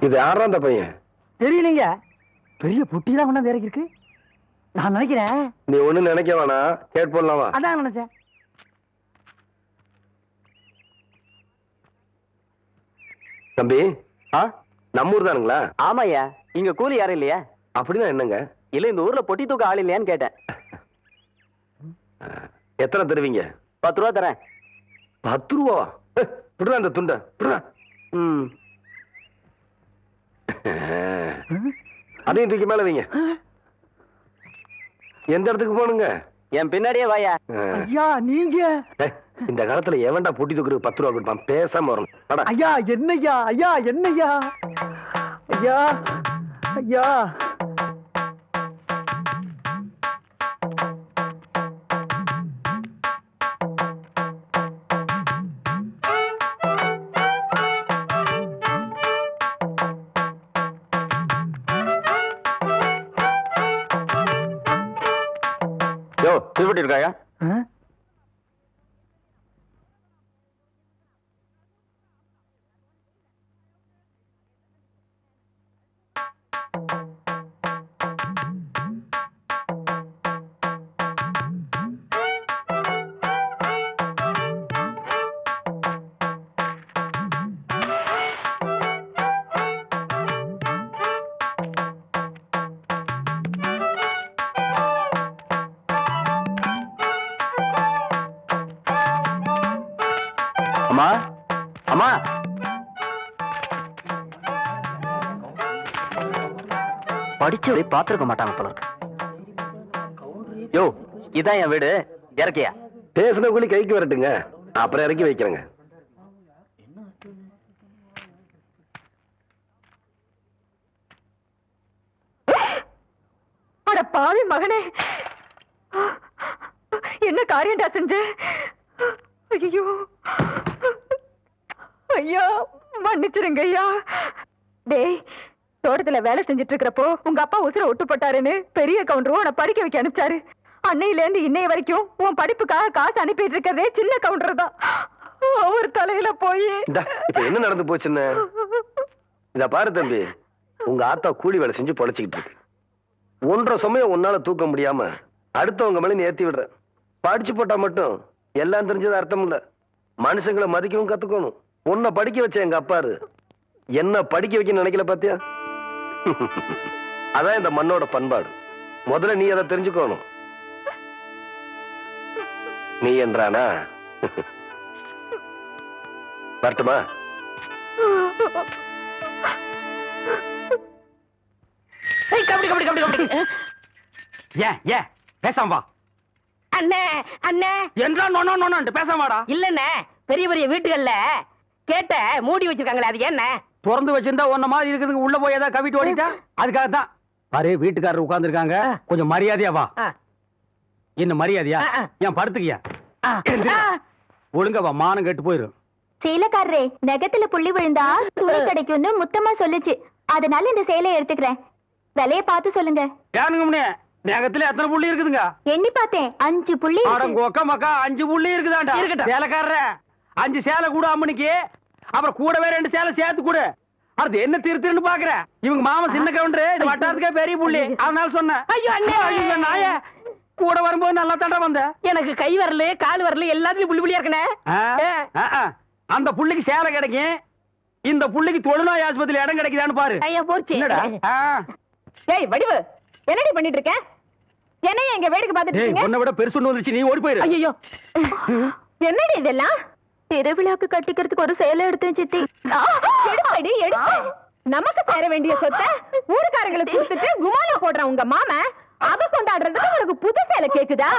இது யாரா அந்த பையன்? தெரியலீங்க. பெரிய புட்டிலாம் கொண்டாந்து இறக்கி இருக்கு. நான் நினைக்கிறேன். நீ ஒண்ணு நினைக்க வேணாம், கேட் போடலாமா? அதான் நினைச்சேன். தம்பி, நம்ம ஊர் தானுங்களா? ஆமாய்யா. இங்க கூலி யாரும் இல்லையா? அப்படின்னா என்னங்க? இல்ல இந்த ஊர்ல பொட்டி தூக்க ஆள் இல்லையான்னு கேட்டேன். எத்தனை தருவீங்க? 10 ரூபா தரேன். 10 ரூபா? விடுறா அந்த துண்டை, விடுறா. அதையும் தூக்கி மேல வைங்க. எந்த இடத்துக்கு போகணுங்க? என் பின்னாடியே வாயா. ஐயா நீங்க இந்த காலத்துல எவன்டா பொட்டி தூக்குறதுக்கு 10 ரூபா கொடுப்பான்? பேசாம வரணும். ஐயா என்னய்யா? ஐயா என்னய்யா? ஐயா ஐயா திருப்பட்டி இருக்காயா? அம்மா, அம்மா, படிச்சு பாத்துருக்க மாட்டாங்க போல இருக்கு. யோ, இதான் என் வீடு. இறக்கியா? பேசுன கூலி கைக்கு வரட்டுங்க, அப்புறம் இறக்கி வைக்கிறேங்க. அட பாவி மகனே, என்ன காரியம்டா செஞ்ச? ஐயோ ஐயா, மன்னிச்சிருங்க ஐயா. டேய், தோட்டத்துல வேலை செஞ்சுட்டு இருக்கிறப்போ உங்க அப்பா உசுர விட்டு போட்டாருன்னு பெரிய கவுண்டரும் உன்னை படிக்க வைக்க அனுப்பிச்சாரு. அன்னையில இருந்து இன்னைய வரைக்கும் உன் படிப்புக்காக காசு அனுப்பிட்டு இருக்கிறதே சின்ன கவுண்டர் தான். அவர் தலையில போய் இப்ப என்ன நடந்து போச்சுன்னு இத பாரு தம்பி. உங்க ஆத்தா கூலி வேலை செஞ்சு பொழைச்சிக்கிட்டு இருக்கு. 1.5 சமயம் உன்னால தூக்க முடியாம அடுத்தவங்க மேல நீ ஏத்தி விடுற. படிச்சு போட்டா மட்டும் எல்லாம் தெரிஞ்சது அர்த்தம் இல்ல. மனுஷங்களை மதிக்கவும் கத்துக்கணும். உன்னை படிக்க வச்ச எங்க அப்பாரு என்ன படிக்க வைக்க நினைக்கல பாத்தியா? அதான் இந்த மண்ணோட பண்பாடு. முதல்ல நீ அதை தெரிஞ்சுக்கணும். நீ என்றானா வரட்டுமா? ஏன் பேசாம வா. அண்ணே அண்ணே என்றா நோனோ நோனோன்ட்டு பேசாம வாடா. இல்லண்ணே, பெரிய பெரிய வீட்டுகள்ல கேட்ட மூடி வச்சிருக்காங்களே, அது என்ன? திறந்து வச்சிருந்தா ஒன்ன மாதிரி இருக்குதுங்க. உள்ள போய் ஏதாவது கவிட்டு ஓடிட்டா அதுக்காக தான். பாரு, வீட்டுக்காரர் உட்கார்ந்து இருக்காங்க. கொஞ்சம் மரியாதையா வா. என்ன மரியாதையா? ஏன் படுத்துக்கியா? ஒழுங்கா வா, மானம் கெட்டு போயிரும். சேலைக்காரரே, நெகத்துல புள்ளி விழுந்தா துணி கிடைக்கும்னு முத்தமா சொல்லுச்சு. அதனால இந்த சேலையை எடுத்துக்கிறேன். விலைய பார்த்து சொல்லுங்க. ஏனுங்க முன்னே, நெகத்துல எத்தனை புள்ளி இருக்குதுங்க? எண்ணி பார்த்தேன், 5 புள்ளி. கொக்க மக்கா 5 புள்ளி இருக்குதாண்டா. இருக்கட்டும் சேலைக்காரர, 5 சேலை கூட அம்மனிக்கு. அப்புறம் கூடவே 2 சேலை சேர்த்து கூட. அது என்ன திருத்துன்னு பாக்குற? இவங்க மாமா சின்ன கவுண்டரு, இது வட்டாரத்துக்கே பெரிய புள்ளி. அதனால சொன்னேன். ஐயோ அண்ணே, ஐயோ நாய, கூட வரும்போது நல்லா தண்டை வந்த. எனக்கு கை வரல கால் வரல எல்லாத்துலயும் புள்ளி புள்ளியா இருக்கனே. அந்த புள்ளிக்கு சேலை கிடைக்கும். இந்த புள்ளிக்கு தொழுநோய் ஆஸ்பத்திரியில இடம் கிடைக்குதான்னு பாரு. ஐயா போச்சு. என்னடா? ஏய் வடிவு, என்னடி பண்ணிட்டு இருக்க? என்னைய எங்க வேடிக்கை பார்த்துட்டு இருக்கீங்க? உன்னை விட பெருசு ஒண்ணு வந்துச்சு, நீ ஓடி போயிரு. ஐயோ, என்னடி இதெல்லாம்? திருவிழாக்கு கட்டிக்கிறதுக்கு ஒரு சேலை எடுத்தேன் சித்தி. எடுப்படி எடுத்து. நமக்கு தர வேண்டிய சொத்தை ஊருக்காரங்களுக்கு கொடுத்துட்டு குமாலா போடுற உங்க மாமா அத கொண்டாடுறதுக்கு உனக்கு புது சேலை கேக்குதா?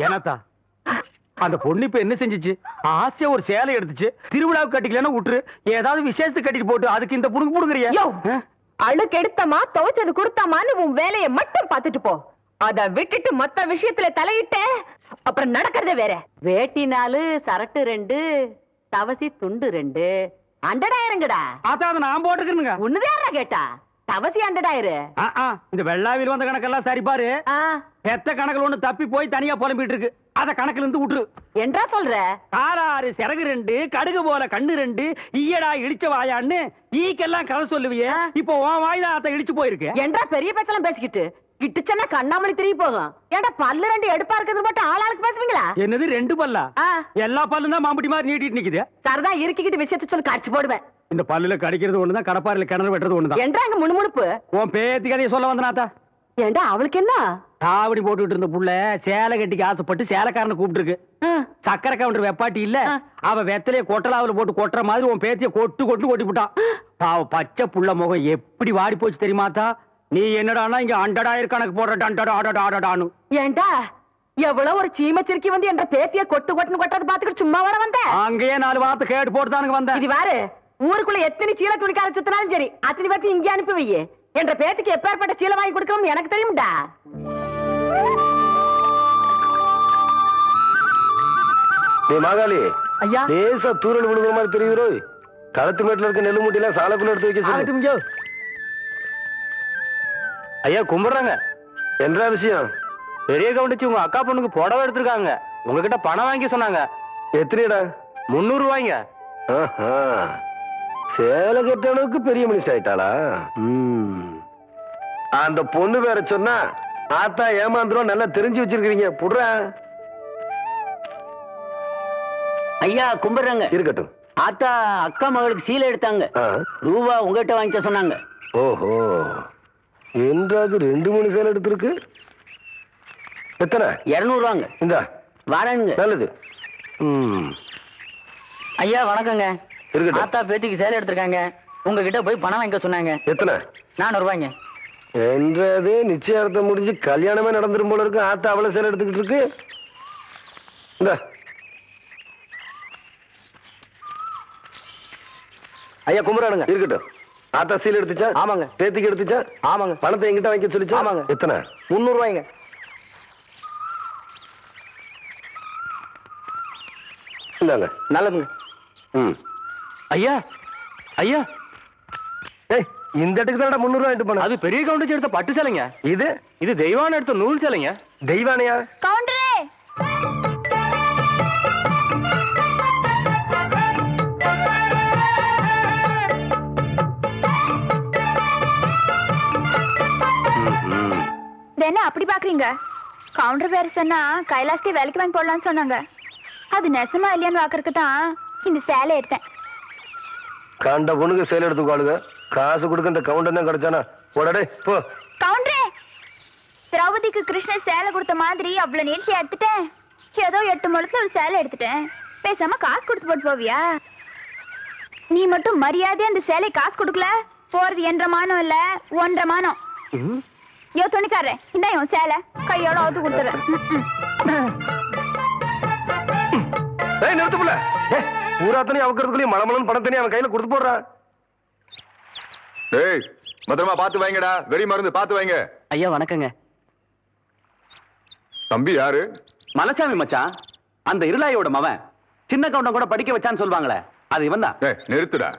ஏனாத்தா, அந்த பொண்ணு இப்ப என்ன செஞ்சிச்சு? ஆசையா ஒரு சேலை எடுத்துச்சு. திருவிழாவுக்கு கட்டிக்கலன்னா விட்டுரு, ஏதாவது விசேஷத்துக்கு கட்டிட்டு போட்டு அதுக்கு இந்த புடுங்க புடுங்குறியா? அழுக்கு எடுத்தமா துவைச்சது கொடுத்தாமான்னு உன் வேலையை மட்டும் பார்த்துட்டு போ. அத விட்டுட்டு மத்த விஷயத்துல தலையிட்ட அப்புறம் நடக்கிறதே வேற. வேட்டி 4, சரட்டு 2, தவசி துண்டு 2. அண்டடாயிரங்கடா. அதான் நான் போட்டுக்கிறேங்க. உன்னதாரா கேட்டா? அவசியம் 100 ஆயிரம். இந்த வெள்ளாவில் வந்த கணக்கெல்லாம் சரி பாரு. பெத்த கணக்குல ஒண்ணு தப்பி போய் தனியா புலம்பிட்டு இருக்கு. அத கணக்குல இருந்து விட்டுரு. என்றா சொல்ற? காராறு சிறகு 2 கடுகு போல கண்ணு 2 ஈயடா இடிச்ச வாயான்னு ஈக்கெல்லாம் கதை சொல்லுவியே. இப்போ உன் வாயில அத இடிச்சு போயிருக்கு. என்றா பெரிய பேச்செல்லாம் பேசிக்கிட்டு கிட்டுச்சனா கண்ணாமணி திரும்பி போகும். ஏன்டா பல்லு 2 எடுப்பா இருக்கிறது மட்டும் ஆளாளுக்கு பேசுவீங்களா? என்னது 2 பல்லா? எல்லா பல்லும் தான் மாம்பட்டி மாதிரி நீட்டிட்டு நிக்குது. சரதா இருக்கிட்டு விஷயத்தை சொல்லி காட்சி போடுவேன். இந்த பல்லுல கடிக்கிறது ஒண்ணுதான், கடப்பாரில கிணறு வெட்டுறது ஒண்ணுதான். என்றாங்க முணுமுணுப்பு. உன் பேத்தி கதையை சொல்ல வந்தனாத்தா. ஏண்டா அவளுக்கு என்ன? காவடி போட்டுட்டு இருந்த புள்ள சேலை கட்டிக்கு ஆசைப்பட்டு சேலைக்காரனை கூப்பிட்டு இருக்கு. சக்கரை கவுண்டர் வெப்பாட்டி இல்ல, அவ வெத்தலைய கொட்டலாவுல போட்டு கொட்டுற மாதிரி உன் பேத்திய கொட்டு கொட்டி விட்டான். பாவ பச்சை புள்ள முகம் எப்படி வாடி போச்சு தெரியுமாத்தா? நீ என்னடானா இங்க 100 கணக்கு போடுற. ஏண்டா எவ்வளவு ஒரு சீமச்சிருக்கி வந்து என்ற பேத்திய கொட்டுன்னு கொட்டது பாத்துக்கிட்டு சும்மா வர வந்த? அங்கேயே 4 வார்த்தை கேட்டு போட்டுதானுங்க வந்தேன். இது வாரு, ஊருக்குள்ள எத்தனை சீல துணிக்கார சுத்தினாலும் சரி அத்தனை பேர்த்து இங்கே அனுப்பி வையே. என்ற பேத்துக்கு எப்பேற்பட்ட சீலை வாங்கி கொடுக்கணும்னு எனக்கு தெரியும்டா. நீ மாகாளி ஐயா, லேசா தூரல் விழுகிற மாதிரி தெரியுது. களத்து மேட்டுல இருக்க நெல்லு மூட்டையில சாலைக்குள்ள எடுத்து வைக்க சொல்லு. ஐயா கும்பிடுறாங்க. என்ன விஷயம்? பெரிய கவுண்டிச்சு உங்க அக்கா பொண்ணுக்கு புடவை எடுத்திருக்காங்க. உங்ககிட்ட பணம் வாங்கி சொன்னாங்க. எத்தனைடா? 300 ரூபாய்ங்க. சேலை கட்ட அளவுக்கு பெரிய மனுஷன் ஆயிட்டாளா? அந்த பொண்ணு வேற சொன்னா ஆத்தா ஏமாந்துரும். நல்லா தெரிஞ்சு வச்சிருக்கீங்க. புடுற ஐயா கும்பிடுறாங்க. இருக்கட்டும். ஆத்தா அக்கா மகளுக்கு சீலை எடுத்தாங்க. ரூபா உங்ககிட்ட வாங்கிக்க சொன்னாங்க. ஓஹோ, என்றாது 2 மணி சேலை எடுத்திருக்கு. எத்தனை? 200 ரூபாங்க. இந்த வாரங்க. நல்லது. ஐயா வணக்கங்க. இருக்கட்டும். ஆத்தா பேத்திக்கு சேலை எடுத்திருக்காங்க. உங்ககிட்ட போய் பணம் வாங்கிக்க சொன்னாங்க. எத்தனை? 400 ரூபாய்ங்க. என்றது நிச்சயார்த்தம் முடிஞ்சு கல்யாணமே நடந்துரும் போல இருக்கு. ஆத்தா அவ்வளவு சேலை எடுத்துக்கிட்டு இருக்கு. இந்த ஐயா கும்பிடுறானுங்க. இருக்கட்டும். ஆத்தா சீலை எடுத்துச்சா? ஆமாங்க. பேத்திக்கு எடுத்துச்சா? ஆமாங்க. பணத்தை எங்கிட்ட வாங்கி சொல்லிச்சா? ஆமாங்க. எத்தனை? 300 ரூபாய்ங்க. இந்தாங்க. நல்லதுங்க. ஐயா ஐயா, ஏய், இந்த இடத்துக்கு தான் 300 ரூபாய் எடுத்து போன. அது பெரிய கவுண்டர் எடுத்த பட்டு சேலைங்க. இது இது தெய்வான எடுத்த நூல் சேலைங்க. தெய்வானையா? கவுண்டரே, என்ன அப்படி பாக்குறீங்க? கவுண்டர் வேற சொன்னா கைலாசத்தை வேலைக்கு வாங்கி போடலாம்னு சொன்னாங்க. அது நெசமா இல்லையான்னு பாக்குறதுக்கு தான் இந்த சேலை எடுத்தேன். கண்ட பொண்ணுக்கு சேலை எடுத்துக்காளுங்க. காசு கொடுக்க இந்த கவுண்டர் தான் கிடைச்சானா? போடடே போ. கவுண்டரே, திரௌபதிக்கு கிருஷ்ணர் சேலை கொடுத்த மாதிரி அவ்வளவு நீட்சி எடுத்துட்டேன். ஏதோ 8 முழத்துல ஒரு சேலை எடுத்துட்டேன். பேசாம காசு கொடுத்து போட்டு போவியா? நீ மட்டும் மரியாதையா அந்த சேலை காசு கொடுக்கல, போறது 1.5 மானம் இல்ல 1.5 மானம். யோ துணிக்காரே, இந்த இவன் சேலை கையோட அவுத்து கொடுத்துறேன். ஏய் நிறுத்து புள்ள. பூராத்தனையும் அவக்கிறதுக்குள்ளேயும் மலமலன்னு பணத்தனையும் அவன் கையில கொடுத்து போடுறான். ஏய் பத்திரமா பாத்து வைங்கடா. வெடி மருந்து பாத்து வைங்க. ஐயா வணக்கங்க. தம்பி யாரு? மலைச்சாமி மச்சான். அந்த இருளாயோட மவன். சின்ன கவுண்டம் கூட படிக்க வச்சான்னு சொல்லுவாங்களே, அது இவன் தான். ஏய் நிறுத்துடா.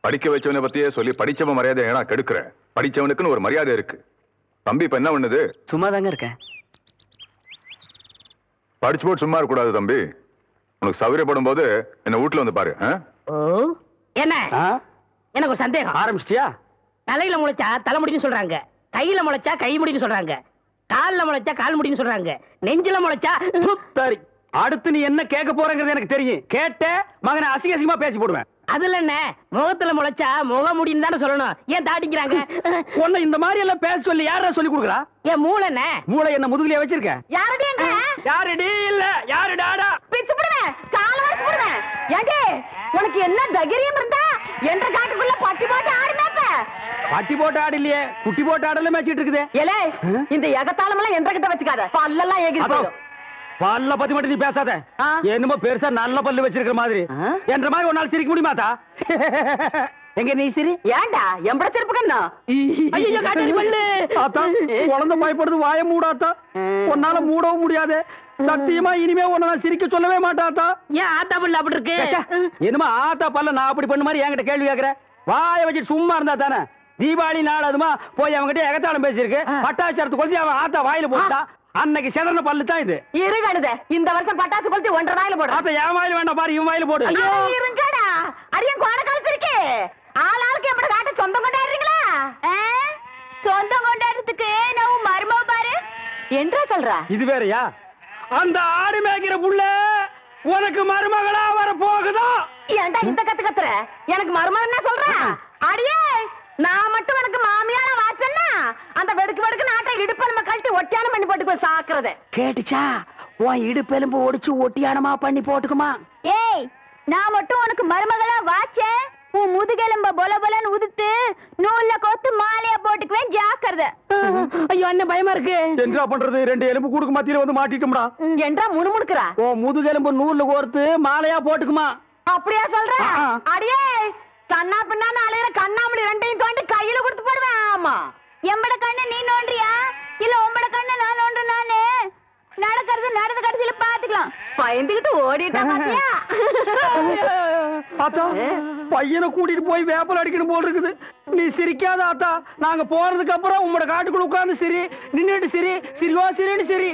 படிக்க வச்சவனை பத்தியே சொல்லி படிச்சவன் மரியாதை ஏன்னா கெடுக்கிற. படிச்சவனுக்குன்னு ஒரு மரியாதை இருக்கு. தம்பி இப்ப என்ன பண்ணுது? சும்மா தாங்க இருக்கேன். படிச்சு போட்டு சும்மா இருக்க கூடாது தம்பி. உனக்கு சௌகரியப்படும் போது என்ன வீட்டுல வந்து பாரு. என்ன எனக்கு ஒரு சந்தேகம். ஆரம்பிச்சிட்டியா? தலையில முளைச்சா தலைமுடின்னு சொல்றாங்க, கையில முளைச்சா கை முடின்னு சொல்றாங்க, கால்ல முளைச்சா கால் முடின்னு சொல்றாங்க, நெஞ்சில முளைச்சா சரி, அடுத்து நீ என்ன கேட்க போறங்கிறது எனக்கு தெரியும். கேட்ட மகனை அசிங்க அசிங்கமா பேசி போடுவேன். அதுல என்ன முகத்துல முளைச்சா முக முடின்னு தானே சொல்லணும். ஏன் தாட்டிக்கிறாங்க? உன்னை இந்த மாதிரி எல்லாம் பேச சொல்லி யாரா சொல்லி கொடுக்குறா? என் மூளை என்ன? மூளை என்ன முதுகுலயே வச்சிருக்க? யாரடி யாருடி இல்ல யாருடாடா? பிச்சு போடுவேன், கால வரைச்சு போடுவேன். ஏண்டி உனக்கு என்ன தைரியம் இருந்தா என்ற காட்டுக்குள்ள பட்டி போட்டு ஆடுனாப்ப? பட்டி போட்டு ஆடு இல்லையே, குட்டி போட்டு ஆடல மேய்ச்சிட்டு இருக்குது. ஏலே இந்த எகத்தாளம் எல்லாம் என்ற கிட்ட வச்சுக்காத, பல்லெல்லாம் ஏகிட்டு போயிடும். பல்ல பத்தி மட்டும் நீ பேசாத. என்னமோ பெருசா நல்ல பல்லு வச்சிருக்கிற மாதிரி. என்ற மாதிரி ஒரு நாள் சிரிக்க முடியுமாத்தா? எங்க நீ சிரி? ஏண்டா எம்பட செருப்பு கண்ணா? ஐயோ காட்டு பல்லு. ஆத்தா குழந்தை பயப்படுது, வாய மூடாத்தா. உன்னால மூடவும் முடியாது. சத்தியமா இனிமே உன்னை நான் சிரிக்க சொல்லவே மாட்டாத்தா. ஏன் ஆத்தா பல்லு அப்படி இருக்கு? என்னமா ஆத்தா பல்ல நான் அப்படி பண்ண மாதிரி என்கிட்ட கேள்வி கேக்குற? வாய வச்சுட்டு சும்மா இருந்தா தானே. தீபாவளி நாள் அதுமா போய் அவங்ககிட்ட எகத்தாளம் பேசியிருக்கு பட்டாசு எடுத்து கொளுத்தி அவன் ஆத்தா வாயில போட்டா அன்னைக்கு செதறன பல்லு தான் இது. இருகழுத இந்த வருஷம் பட்டாசு கொளுத்தி 1.5 வாயில போடு. ஆத்தா என் வாயில வேண்டாம் பாரு, இவன் வாயில போடு. ஐயோ இருங்கடா, அடியன் கோட காலத்து இருக்கு. ஆளாளுக்கு எப்படி காட்ட சொந்தம் கொண்டாடுறீங்களா? சொந்தம் கொண்டாடுறதுக்கு நான் மருமவ பாரு. என்றா சொல்ற? இது வேறயா? அந்த ஆடு மேய்க்கிற புள்ள உனக்கு மருமகளா வர போகுதா? ஏன்டா இந்த கத்து கத்துற? எனக்கு மருமகன் என்ன சொல்ற? அடியே நான் மட்டும் எனக்கு மாமியார வாச்சன்னா அந்த வெடுக்கு நாட்டை இடுப்ப நம்ம கழட்டி ஒட்டியானம் பண்ணி போட்டுக்கோ சாக்குறத. கேட்டுச்சா? உன் இடுப்பெலும்பு ஒடிச்சு ஒட்டியானமா பண்ணி போட்டுக்குமா? ஏய், நான் மட்டும் உனக்கு மருமகளா வாச்சேன், உன் முதுகெலும்ப பொல பொலன்னு உதுத்து நூல்ல கோத்து மாலையா போட்டுக்குவேன், ஜாக்கிரதை. ஐயோ என்ன பயமா இருக்கு. என்ன பண்றது? 2 எலும்பு கூடுக்கு மத்தியில வந்து மாட்டிட்டோம்டா. என்றா முணுமுணுக்குறா? ஓ முதுகெலும்பு நூல்ல கோர்த்து மாலையா போட்டுக்குமா? அப்படியா சொல்ற? அடியே கண்ணா பின்னான்னு அலையிற கண்ணாமணி 2ஐயும் தோண்டி கையில கொடுத்து போடுவேன். ஆமா, எம்பட கண்ணை நீ நோண்டியா இல்ல உம்பட கண்ணை நான் நோண்டு? நானு நடக்கிறது நடந்த கடைசியில பாத்துக்கலாம். பயந்துகிட்டு ஓடிட்டா பாத்தியா? ஆத்தா பையனை கூட்டிட்டு போய் வேப்பல் அடிக்கணும் போல் இருக்குது. நீ சிரிக்காத ஆத்தா. நாங்க போறதுக்கு அப்புறம் உங்களோட காட்டுக்குள்ள உட்கார்ந்து சிரி, நின்னுட்டு சிரி, சிரிவா சிரின்னு சிரி.